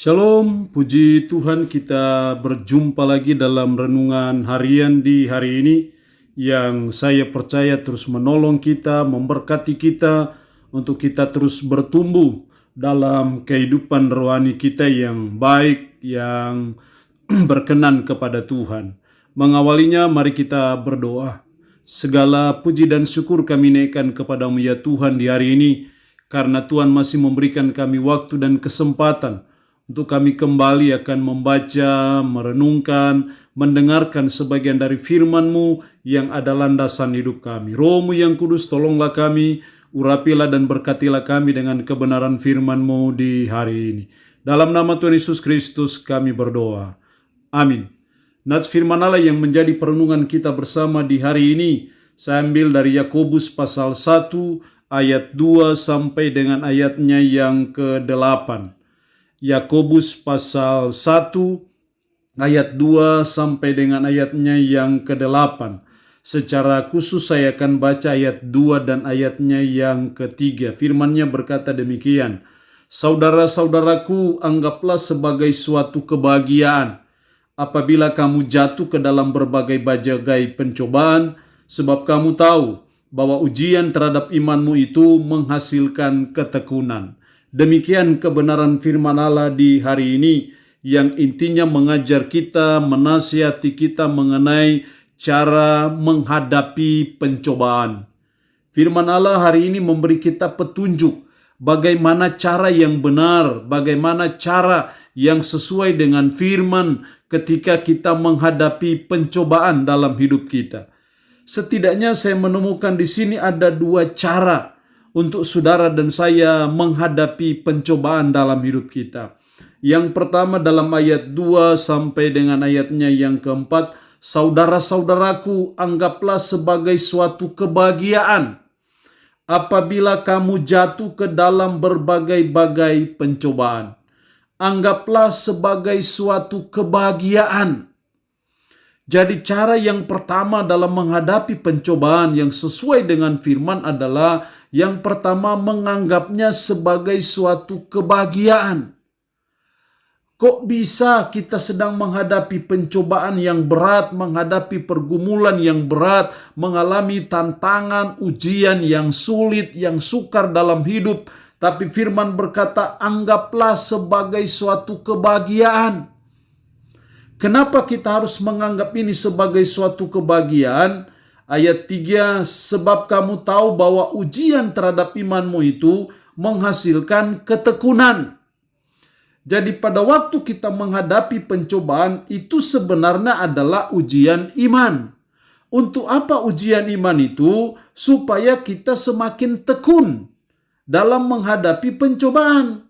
Shalom, puji Tuhan, kita berjumpa lagi dalam renungan harian di hari ini yang saya percaya terus menolong kita, memberkati kita untuk kita terus bertumbuh dalam kehidupan rohani kita yang baik, yang berkenan kepada Tuhan. Mengawalinya, mari kita berdoa. Segala puji dan syukur kami naikkan kepadamu ya Tuhan di hari ini, karena Tuhan masih memberikan kami waktu dan kesempatan untuk kami kembali akan membaca, merenungkan, mendengarkan sebagian dari firman-Mu yang ada landasan hidup kami. Roh-Mu yang kudus, tolonglah kami, urapilah dan berkatilah kami dengan kebenaran firman-Mu di hari ini. Dalam nama Tuhan Yesus Kristus kami berdoa. Amin. Nats firman Allah yang menjadi perenungan kita bersama di hari ini, saya ambil dari Yakobus pasal 1 ayat 2 sampai dengan ayatnya yang ke-8. Yakobus pasal 1 ayat 2 sampai dengan ayatnya yang ke-8. Secara khusus saya akan baca ayat 2 dan ayatnya yang ke-3. Firman-Nya berkata demikian. Saudara-saudaraku, anggaplah sebagai suatu kebahagiaan apabila kamu jatuh ke dalam berbagai pencobaan, sebab kamu tahu bahwa ujian terhadap imanmu itu menghasilkan ketekunan. Demikian kebenaran firman Allah di hari ini yang intinya mengajar kita, menasihati kita mengenai cara menghadapi pencobaan. Firman Allah hari ini memberi kita petunjuk bagaimana cara yang benar, bagaimana cara yang sesuai dengan firman ketika kita menghadapi pencobaan dalam hidup kita. Setidaknya saya menemukan di sini ada dua cara untuk saudara dan saya menghadapi pencobaan dalam hidup kita. Yang pertama dalam ayat 2 sampai dengan ayatnya yang keempat, saudara-saudaraku, anggaplah sebagai suatu kebahagiaan apabila kamu jatuh ke dalam berbagai pencobaan. Anggaplah sebagai suatu kebahagiaan. Jadi cara yang pertama dalam menghadapi pencobaan yang sesuai dengan firman adalah yang pertama menganggapnya sebagai suatu kebahagiaan. Kok bisa kita sedang menghadapi pencobaan yang berat, menghadapi pergumulan yang berat, mengalami tantangan, ujian yang sulit, yang sukar dalam hidup, tapi firman berkata anggaplah sebagai suatu kebahagiaan. Kenapa kita harus menganggap ini sebagai suatu kebahagiaan? Ayat 3, sebab kamu tahu bahwa ujian terhadap imanmu itu menghasilkan ketekunan. Jadi pada waktu kita menghadapi pencobaan itu sebenarnya adalah ujian iman. Untuk apa ujian iman itu? Supaya kita semakin tekun dalam menghadapi pencobaan.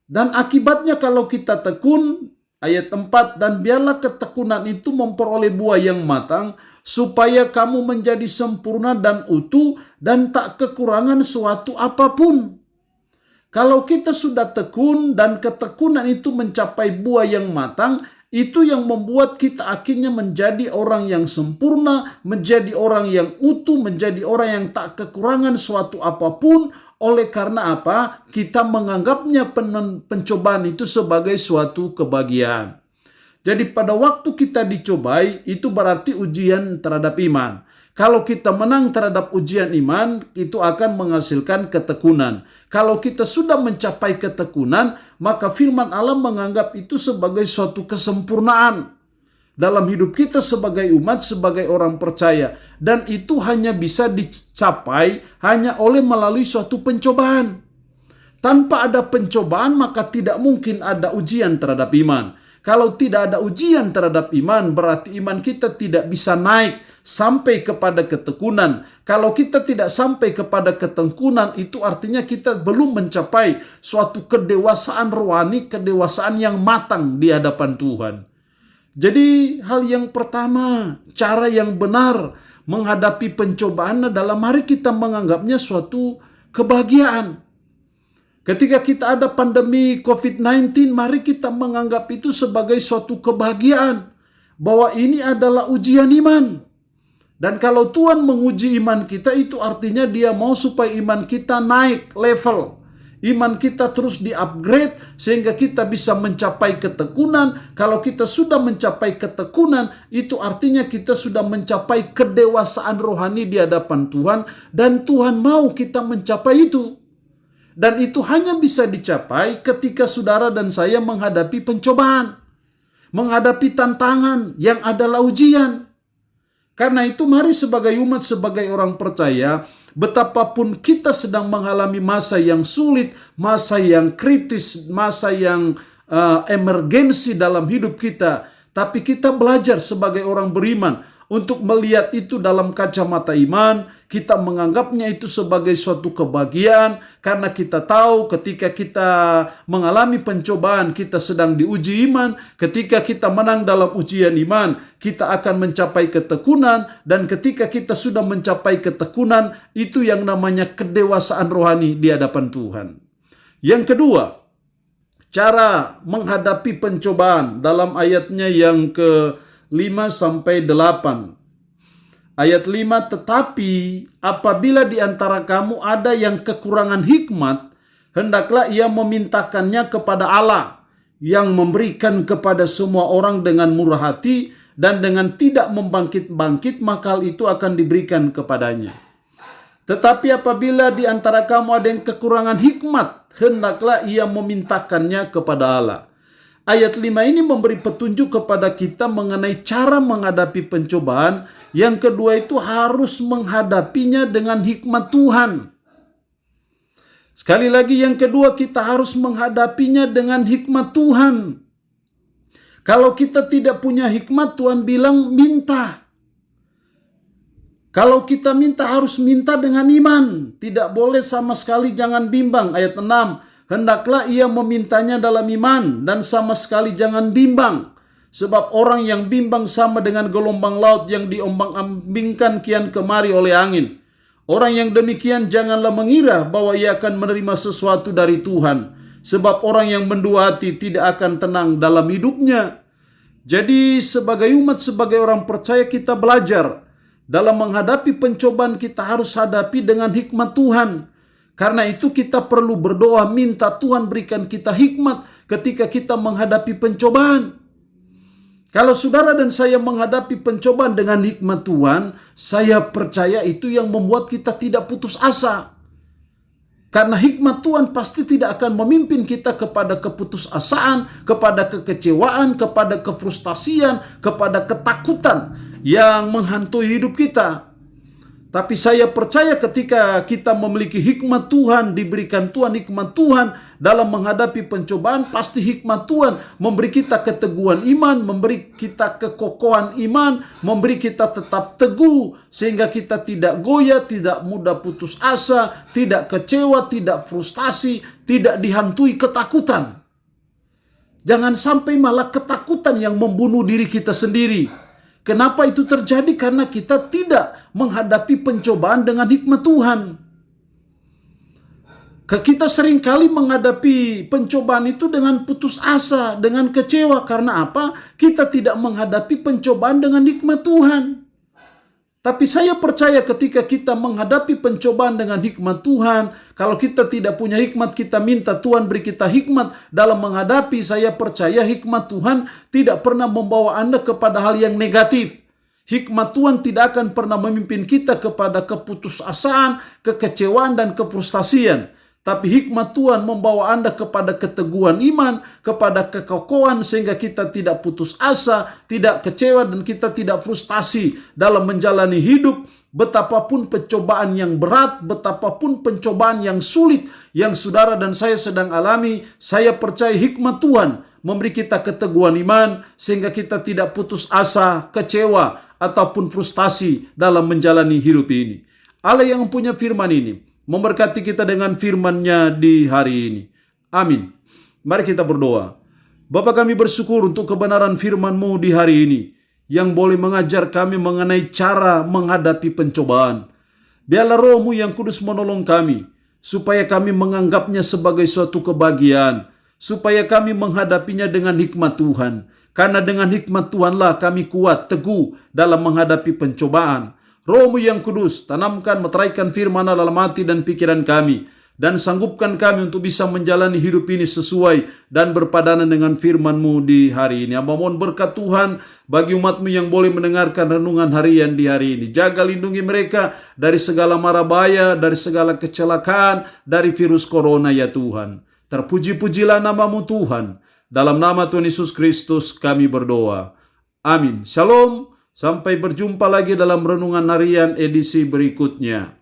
Dan akibatnya kalau kita tekun, ayat 4, dan biarlah ketekunan itu memperoleh buah yang matang, supaya kamu menjadi sempurna dan utuh dan tak kekurangan suatu apapun. Kalau kita sudah tekun dan ketekunan itu mencapai buah yang matang, itu yang membuat kita akhirnya menjadi orang yang sempurna, menjadi orang yang utuh, menjadi orang yang tak kekurangan suatu apapun. Oleh karena apa? Kita menganggapnya pencobaan itu sebagai suatu kebahagiaan. Jadi pada waktu kita dicobai, itu berarti ujian terhadap iman. Kalau kita menang terhadap ujian iman, itu akan menghasilkan ketekunan. Kalau kita sudah mencapai ketekunan, maka firman Allah menganggap itu sebagai suatu kesempurnaan dalam hidup kita sebagai umat, sebagai orang percaya. Dan itu hanya bisa dicapai hanya melalui suatu pencobaan. Tanpa ada pencobaan, maka tidak mungkin ada ujian terhadap iman. Kalau tidak ada ujian terhadap iman, berarti iman kita tidak bisa naik sampai kepada ketekunan. Kalau kita tidak sampai kepada ketekunan, itu artinya kita belum mencapai suatu kedewasaan rohani, kedewasaan yang matang di hadapan Tuhan. Jadi hal yang pertama, cara yang benar menghadapi pencobaan adalah mari kita menganggapnya suatu kebahagiaan. Ketika kita ada pandemi COVID-19, mari kita menganggap itu sebagai suatu kebahagiaan. Bahwa ini adalah ujian iman. Dan kalau Tuhan menguji iman kita, itu artinya Dia mau supaya iman kita naik level. Iman kita terus di-upgrade sehingga kita bisa mencapai ketekunan. Kalau kita sudah mencapai ketekunan, itu artinya kita sudah mencapai kedewasaan rohani di hadapan Tuhan. Dan Tuhan mau kita mencapai itu. Dan itu hanya bisa dicapai ketika saudara dan saya menghadapi pencobaan. Menghadapi tantangan yang adalah ujian. Karena itu mari sebagai umat, sebagai orang percaya, betapapun kita sedang mengalami masa yang sulit, masa yang kritis, masa yang emergensi dalam hidup kita, tapi kita belajar sebagai orang beriman untuk melihat itu dalam kacamata iman. Kita menganggapnya itu sebagai suatu kebahagiaan, karena kita tahu ketika kita mengalami pencobaan, kita sedang diuji iman. Ketika kita menang dalam ujian iman, kita akan mencapai ketekunan. Dan ketika kita sudah mencapai ketekunan, itu yang namanya kedewasaan rohani di hadapan Tuhan. Yang kedua, cara menghadapi pencobaan dalam ayatnya yang ke-5 sampai 8. Ayat 5, tetapi apabila di antara kamu ada yang kekurangan hikmat, hendaklah ia memintakannya kepada Allah, yang memberikan kepada semua orang dengan murah hati dan dengan tidak membangkit-bangkit, maka hal itu akan diberikan kepadanya. Tetapi apabila di antara kamu ada yang kekurangan hikmat, hendaklah ia memintakannya kepada Allah. Ayat 5 ini memberi petunjuk kepada kita mengenai cara menghadapi pencobaan. Yang kedua itu harus menghadapinya dengan hikmat Tuhan. Sekali lagi, yang kedua kita harus menghadapinya dengan hikmat Tuhan. Kalau kita tidak punya hikmat, Tuhan bilang minta. Kalau kita minta, harus minta dengan iman. Tidak boleh sama sekali, jangan bimbang. Ayat 6, hendaklah ia memintanya dalam iman dan sama sekali jangan bimbang. Sebab orang yang bimbang sama dengan gelombang laut yang diombang-ambingkan kian kemari oleh angin. Orang yang demikian janganlah mengira bahwa ia akan menerima sesuatu dari Tuhan. Sebab orang yang mendua hati tidak akan tenang dalam hidupnya. Jadi sebagai umat, sebagai orang percaya, kita belajar. Dalam menghadapi pencobaan kita harus hadapi dengan hikmat Tuhan. Karena itu kita perlu berdoa, minta Tuhan berikan kita hikmat ketika kita menghadapi pencobaan. Kalau saudara dan saya menghadapi pencobaan dengan hikmat Tuhan, saya percaya itu yang membuat kita tidak putus asa. Karena hikmat Tuhan pasti tidak akan memimpin kita kepada keputusasaan, kepada kekecewaan, kepada kefrustasian, kepada ketakutan yang menghantui hidup kita. Tapi saya percaya ketika kita memiliki hikmat Tuhan, diberikan Tuhan hikmat Tuhan dalam menghadapi pencobaan, pasti hikmat Tuhan memberi kita keteguhan iman, memberi kita kekokohan iman, memberi kita tetap teguh, sehingga kita tidak goyah, tidak mudah putus asa, tidak kecewa, tidak frustasi, tidak dihantui ketakutan. Jangan sampai malah ketakutan yang membunuh diri kita sendiri. Kenapa itu terjadi? Karena kita tidak menghadapi pencobaan dengan hikmat Tuhan. Kita seringkali menghadapi pencobaan itu dengan putus asa, dengan kecewa. Karena apa? Kita tidak menghadapi pencobaan dengan hikmat Tuhan. Tapi saya percaya ketika kita menghadapi pencobaan dengan hikmat Tuhan, kalau kita tidak punya hikmat, kita minta Tuhan beri kita hikmat dalam menghadapi. Saya percaya hikmat Tuhan tidak pernah membawa Anda kepada hal yang negatif. Hikmat Tuhan tidak akan pernah memimpin kita kepada keputusasaan, kekecewaan, dan kefrustasian. Tapi hikmat Tuhan membawa Anda kepada keteguhan iman, kepada kekokohan, sehingga kita tidak putus asa, tidak kecewa, dan kita tidak frustasi dalam menjalani hidup. Betapapun pencobaan yang berat, betapapun pencobaan yang sulit yang saudara dan saya sedang alami, saya percaya hikmat Tuhan memberi kita keteguhan iman, sehingga kita tidak putus asa, kecewa, ataupun frustasi dalam menjalani hidup ini. Allah yang punya firman ini memberkati kita dengan firman-Nya di hari ini. Amin. Mari kita berdoa. Bapa, kami bersyukur untuk kebenaran firman-Mu di hari ini, yang boleh mengajar kami mengenai cara menghadapi pencobaan. Biarlah Roh-Mu yang kudus menolong kami, supaya kami menganggapnya sebagai suatu kebahagiaan, supaya kami menghadapinya dengan hikmat Tuhan. Karena dengan hikmat Tuhanlah kami kuat, teguh dalam menghadapi pencobaan. Roh-Mu yang kudus, tanamkan, meteraikan firman dalam hati dan pikiran kami. dan sanggupkan kami untuk bisa menjalani hidup ini sesuai dan berpadanan dengan firman-Mu di hari ini. Hamba mohon berkat Tuhan bagi umat-Mu yang boleh mendengarkan renungan harian di hari ini. Jaga lindungi mereka dari segala mara bahaya, dari segala kecelakaan, dari virus corona ya Tuhan. Terpuji-pujilah nama-Mu Tuhan. Dalam nama Tuhan Yesus Kristus kami berdoa. Amin. Shalom. Sampai berjumpa lagi dalam renungan harian edisi berikutnya.